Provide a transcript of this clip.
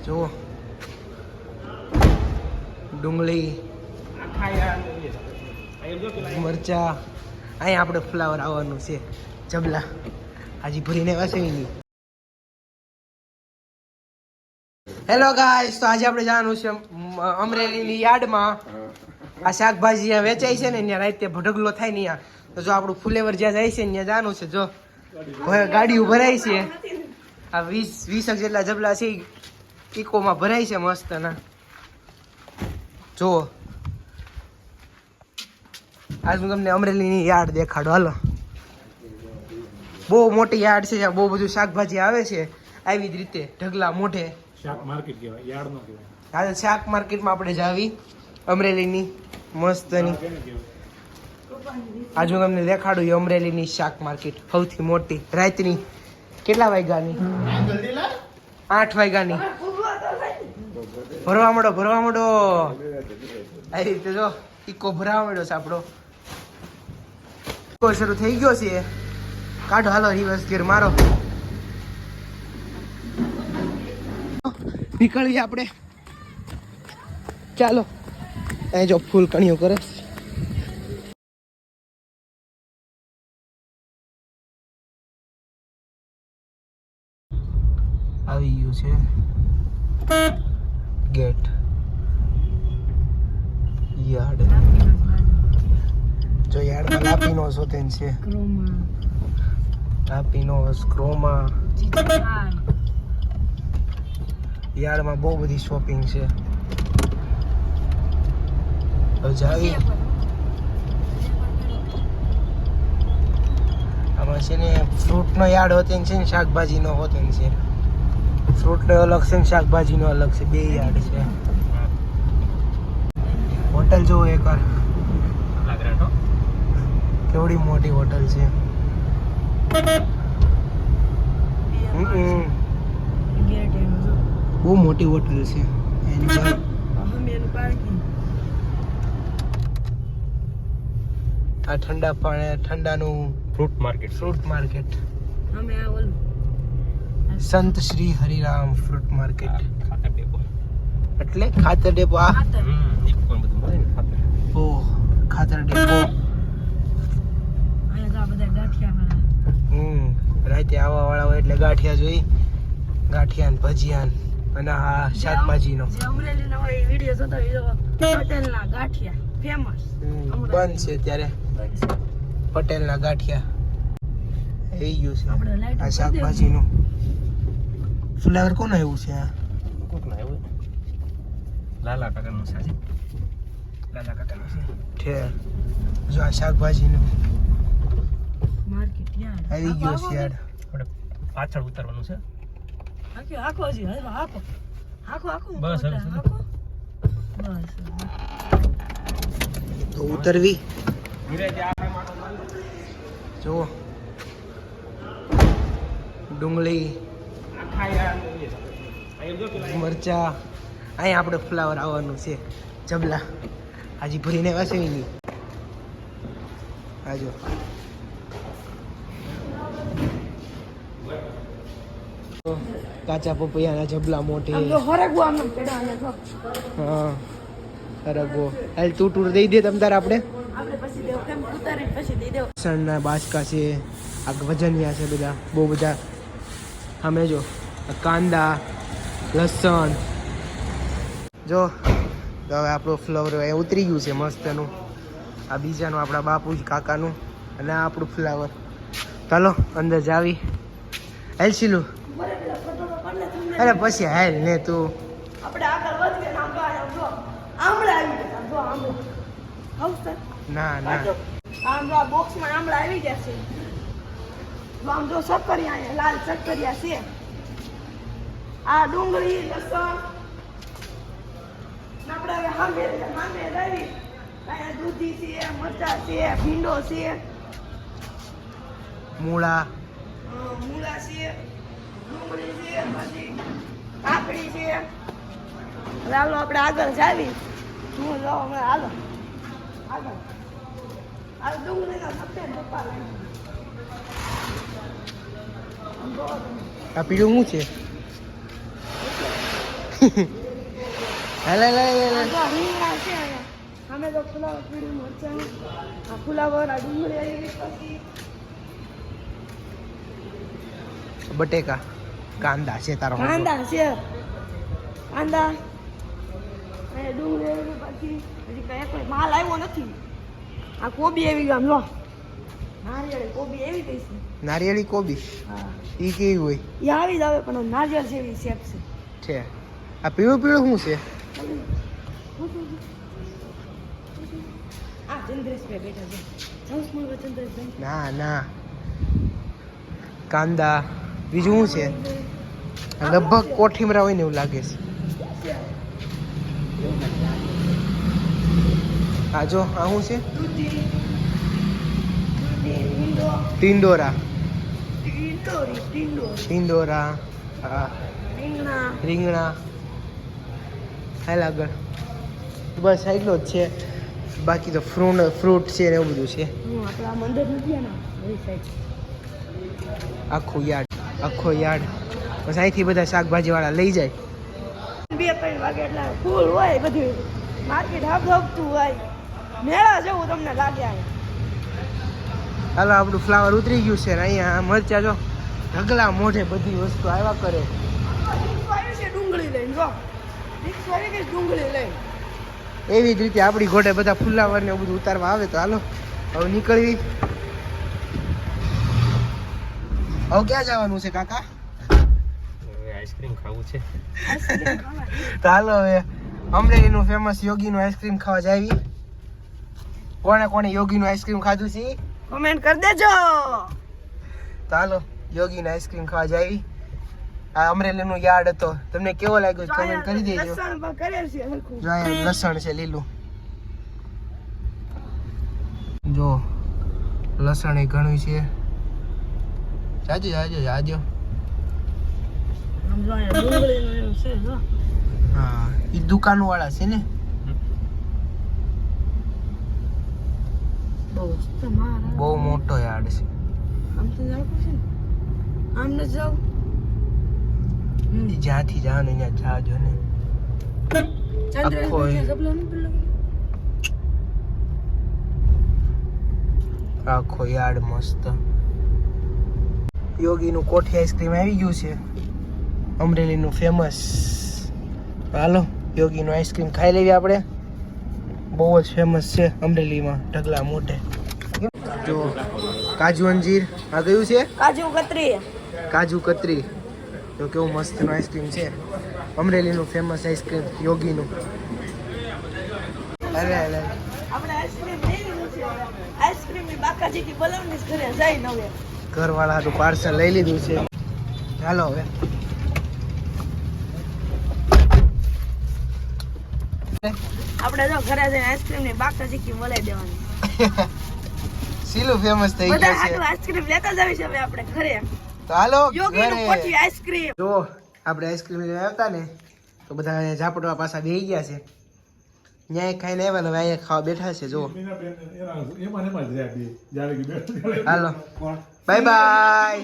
જો ડુંગળી મરચા અહીં આપણે ફ્લાવર આવવાનું છે જબલા હજી ભરીને વાસવી. હેલો ગાઈસ, તો આજે આપણે જવાનું છે અમરેલીની યાર્ડમાં. આ શાકભાજી ત્યાં વેચાય છે ને ત્યાં રાતે ભટકલો થાય ને ત્યાં, તો જો આપણું ફુલેવર જ્યાં જાય છે ત્યાં જવાનું છે. જો હવે ગાડીઓ ભરાય છે, આ 20 જેટલા જબલા છે ઇકોમાં ભરાય છે મસ્ત ના. જો આજ હું તમને અમરેલીની યાર્ડ દેખાડો. હાલો, બહુ મોટી યાર્ડ છે, જ્યાં બહુ બધું શાકભાજી આવે છે આવી જ રીતે ઢગલા મોઢે. શાક માર્કેટ કહેવાય, યાર્ડ નો કહેવાય. હા, શાક માર્કેટમાં આપણે જાવી અમરેલીની મસ્તની. આજે હું તમને દેખાડું એ અમરેલીની શાક માર્કેટ સૌથી મોટી. રાતની કેટલા વાગ્યાની? 8 વાગ્યાની. ભરવા માંડો આવી રીતે. જો ઇકો ભરાવા માંડ્યો છે આપણો. ઇકો શરૂ થઈ ગયો છે. કાઢો, હાલો રિવર્સ ગિયર મારો. નીકળીએ આપણે. ચાલો, એ જો ફૂલ કણીઓ કરે. આવી ગયું છે ગેટ યાર્ડ. જો યાર્ડમાં લાપીનો સોતેન છે, લાપીનો ક્રોમા. યાર્ડમાં બહુ બધી શોપિંગ છે. જાવી આમાં છે ને ફ્રૂટનો યાર્ડ હોતે છે ને શાકભાજીનો હોતે છે. ફ્રૂટનો અલગ છે ને શાકભાજીનો અલગ છે, બે યાર્ડ છે. હોટલ જો એકવાર કેવડી મોટી હોટલ છે. બહુ મોટી હોટલ છે. આ ઠંડા પાણી ઠંડાનું ફ્રૂટ માર્કેટ. સંત શ્રી હરિરામ ફ્રૂટ માર્કેટ એટલે ખાતર ડેપો. આ ઓહ, ખાતર ડેપો. રાતે આવવા વાળા હોય એટલે ગાંઠિયા જોઈ, ગાંઠિયા ને ભજીયા અને આ શાકભાજીનો બંધ છે ત્યારે. પટેલના ગાંઠિયા થઈ ગયું છે. આ શાકભાજીનું ફ્લેવર કોનો એવું છે? લાલા કાકાનું છે. જો આ શાકભાજીનું આવી ગયો છે યાર. આપણે પાછળ ઉતરવાનું છે. બસ તો ઉતરવી. જો ડુંગળી મરચા અહીં આપણે ફ્લાવર આવવાનું છે જબલા હજી ભરીને વાસવી નહીં. આજો કાચા પપૈયાના જબલા મોટી. હા, સરગવો. હાલ તું ટૂર દઈ દે તમ તાર. આપણે સણના બાચકા છે, આ વજનિયા છે બધા, બહુ બધા. અમે જો કાંદા, લસણ. જો તો હવે આપણું ફ્લાવર એ ઉતરી ગયું છે મસ્તનું. આ બીજાનું આપણા બાપુજી કાકાનું, અને આ આપણું ફ્લાવર. ચાલો અંદર જાવી. હેલ શીલું. અરે પછી હાલ ને તું. ના ના, બોક્સમાં આમળા આવી ગયા છે. આમ જો સક્કરિયા, લાલ સક્કરિયા છે. આ ડુંગળી, લસણ આપણે હવે સામે લાવી. અહીંયા દૂધી છે, મરચા છે, ભીંડો છે, મૂળા છે, ડુંગળી છે, પછી કાકડી છે. હવે હાલો આપણે આગળ જાવી. હું જાઉં હમણાં. હાલો આગળ. આ ડુંગળીના સફેદ પપ્પા લાવી. આ પીળું શું છે? લે લે લે આ રીંગણા છે અહીંયા. સામે તો ફુલાવર પીળું મરચાં, આ ફુલાવર, આ ડુંગળી આવી પછી બટેકા કાંદા છે તારો કાંદા છે. કાંદા અહીંયા ડુંગળી આવી પછી હજી કઈ કોઈ માલ આવ્યો નથી. આ કોબી આવી ગઈ આમ લો. નારિયેળી કોબી એવી કઈ છે. નારિયેળી કોબી હા ઈ કેવી હોય એ આવી જ આવે પણ નારિયેળ જેવી શેપ છે. છે આ પીળું પીળું શું છે આ ચંદ્રેશભાઈ બેઠા છે. જંસમૂળ ચંદ્રેશભાઈ. ના ના કાંદા બીજું શું છે લગભગ કોઠીમરા હોય ને એવું લાગે છે આ જો આ શું છે દૂધી, ટીંડો, ટિંડોરા ટીંડોરી, ટિંડોરા હા રીંગણા. રીંગણા હાલ આગળ બસ એટલો જ છે બાકી તો ફ્રૂટ છે ને એવું બધું છે આપણે આ મંદિર નથી ને એ સાઈડ. આખો યાર્ડ બસ અહીંથી બધા શાકભાજી વાળા લઈ જાય 2-3 વાગે એટલે ફૂલ હોય બધું માર્કેટ હબતું હોય મેળા જેવું તમને લાગે. હાલો આપણું ફ્લાવર ઉતરી ગયું છે ને અહીંયા મરચા જો ઢગલા મોઢે બધી વસ્તુ આવ્યા કરે ડુંગળી લઈને જો રિક્ષા આવી ગઈ ડુંગળી લઈને. એવી જ રીતે આપણી ઘોડે બધા ફુલાવર ને એવું બધું ઉતારવા આવે તો હાલો હવે નીકળવી હવે ક્યાં જવાનું છે કાકા આઈસ્ક્રીમ ખાવું છે. તો હાલો હવે અમરેલીનું ફેમસ યોગીનું આઈસ્ક્રીમ ખાવા જાવી. કોણે કોણે યોગીનું આઈસ્ક્રીમ ખાધું છે કમેન્ટ કરી દેજો. તો હાલો યોગીનું આઈસ્ક્રીમ ખાવા જાવી. આ અમરેલીનું યાર્ડ હતો તમને કેવો લાગ્યો કમેન્ટ કરી દેજો. લસણ પણ કરે છે હરખું. જો અહીંયા લસણ છે લીલું જો લસણ એ ઘણું છે જાજો આમ જો અહીંયા ડુંગળીનું એવું છે જો. હા એ દુકાન વાળા છે ને બહુ મસ્ત મારા. બહુ મોટો યાર્ડ છે આમ તો જાવ છે ને આમ ન જાવ. જ્યાંથી જાવ ને ત્યાં જાજો ને ચંદ્રેશભાઈ સબલો ન પેલો આખો યાર્ડ મસ્ત યોગીનું કોઠી આઈસ્ક્રીમ આવી ગયું છે અમરેલીનું ફેમસ. હાલો યોગીનું આઈસ્ક્રીમ ખાઈ લેવી આપણે બહુ જ ફેમસ છે અમરેલીમાં ઢગલા મોઢે. જો કાજુ અંજીર આ કયું છે કાજુ કતરી તો કેવું મસ્તનું આઈસ્ક્રીમ છે અમરેલીનું ફેમસ આઈસ્ક્રીમ યોગીનું. અરે અરે આપણે આઈસ્ક્રીમ લઈ લીધું છે. આઈસ્ક્રીમની બાકાજી કી બોલાવની જ ઘરે જાય ને હવે. ઘરવાળા હાટું પાર્સલ લઈ લીધું છે ચાલો હવે આપણે જો ઘરે જઈને આઈસ્ક્રીમની બાકાજી કી બોલાવી દેવાની. સીલું ફેમસ થઈ બધા ગયું છે આટલું આઈસ્ક્રીમ લેતા જ આવી છે હવે આપણે ઘરે. તો હાલો યોગીનું ઘરે. કોઠી આઈસ્ક્રીમ. જો આપણે આઈસ્ક્રીમ લેવા આવતા ને તો બધા અહીંયા ઝાપડવા પાછા બેસી ગયા છે ન્યાય ખાઈને આવ્યા ને હવે અહીંયા ખાવા બેઠા છે જો હાલો બાય બાય.